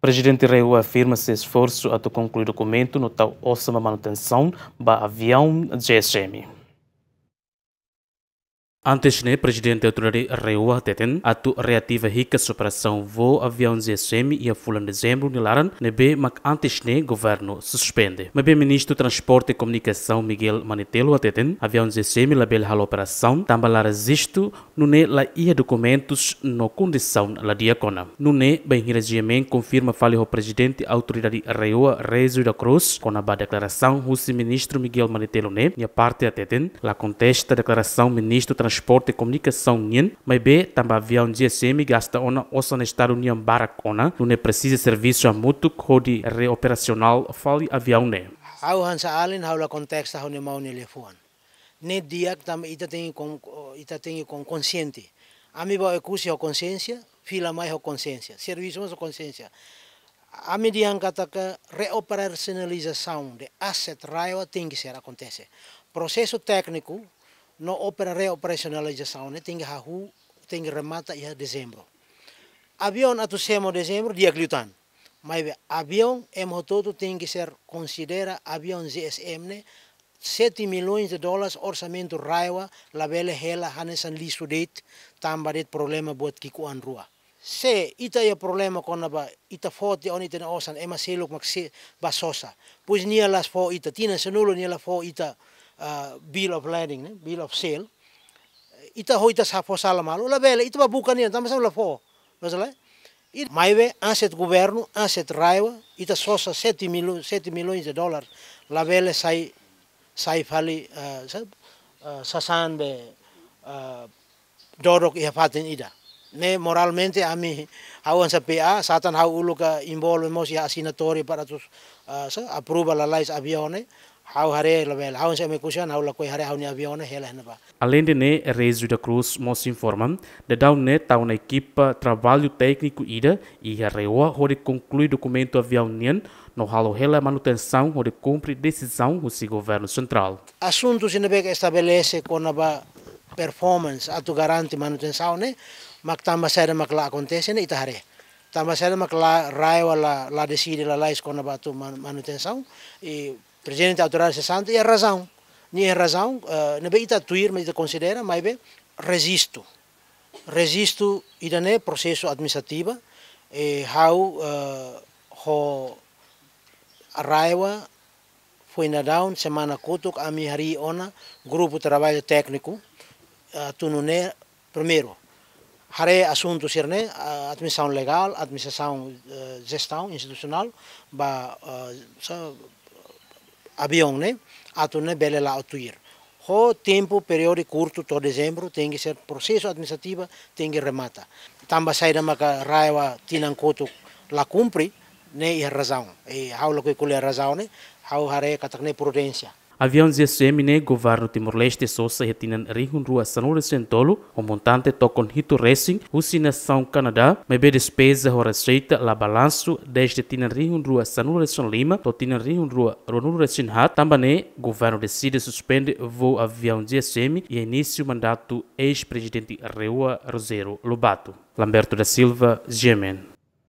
Presidente Reu afirma seu esforço a concluir o documento no tal óssima manutenção do avião GSM. Antes, presidente autoridade Reua Teten, atu reativa rica superação voo avião GSM e a fulan de dezembro nilaran, nebe mak antes governo suspende. Mas ministro transporte e comunicação Miguel Manitelo Teten, avião GSM label hal operação, também resisto, nune la ia documentos no condição la diacona. Nune, bem regimento confirma fale o presidente autoridade Reua Rezo da Cruz, com a declaração o ministro Miguel Manitelo e a parte Teten, la contesta declaração ministro transporte e comunicação nien, mas também avião GSM gasta ona osa no estado união baracona, não precisa serviço a mútuo de reoperacional fali avião ne. Hau hansa alin hau la contexta hau ne mau ne lefuan. Ne dia tam ita tengi com consciente. Ami ba ekusi ho consciência, fila mai ho consciência, serviço mas ho consciência. Ami diang kata que reoperacionalização de asset raiva tem que ser acontece. Processo técnico no reoperacionalização tem que remata em dezembro. Avião atusemo dezembro dia glutan. Mas avião todo tem que ser considera avião GSM 7 milhões de dólares orçamento raiva la bele hela hanesan listo date também problema buat kikuan rua. Se ita ya problema kona ba ita fote on ita na osan ema seluk maksi basosa. Pois nia las fo ita tina senulo nia la fo ita bill of lading, bill of sale. Ita hoita sa fo sala malu la bele ita ba bukan nia tama sa la fo. Masalah? Maive asset governo, asset raiva, ita sosa 7 milhões de dólares. La bele sai fali sasan be dorok ia fatin ida. Ne moralmente ami hauan sa PA satan hau ulu ka involve mos ya assinatori para tus approva la lais avione hau hare la bel hauan sa me kusian hau la koi hare hau ni avione hela hena. Além de Rezo da Cruz mos informa de dar tá uma equipa trabalho técnico ida e a reua onde conclui documento avião nien no halo hela manutenção onde cumpre decisão do governo central. Assunto se nebe estabelece com a performance atu garante manutenção né mak tambah sada mak la acontece ne ita hare tambah sada mak la raiwa la decide la lais com a batu manutenção e presidente autoridade sessanta e a razão ni a razão nebe ita tuir mas ita considera mas be resisto ida ne processo administrativo e how ho raiwa foi na down semana kutuk ami hari ona grupo trabalho técnico tunune primeiro hare assunto sirne administração legal, administração gestão institucional ba avião né atune bele la atuir ho tempo período curto to dezembro tem que ser processo administrativo tem que remata tamba saída maka raiwa tinan koto la cumpre né e razão e how lo que a razão né how hare katakne prudência. Avião GSM governo Timor-Leste sosa retinan rihun rua sanura sentolo, o montante tocon hito racing, nação Canadá, mas be despesa ho receita la balanço desde tinan rihun rua sanura son lima, to tinan rihun rua ronura sinhat, também governo decide suspende voo avião GSM e início mandato ex-presidente Reua Rosero Lobato. Lamberto da Silva, Gemen.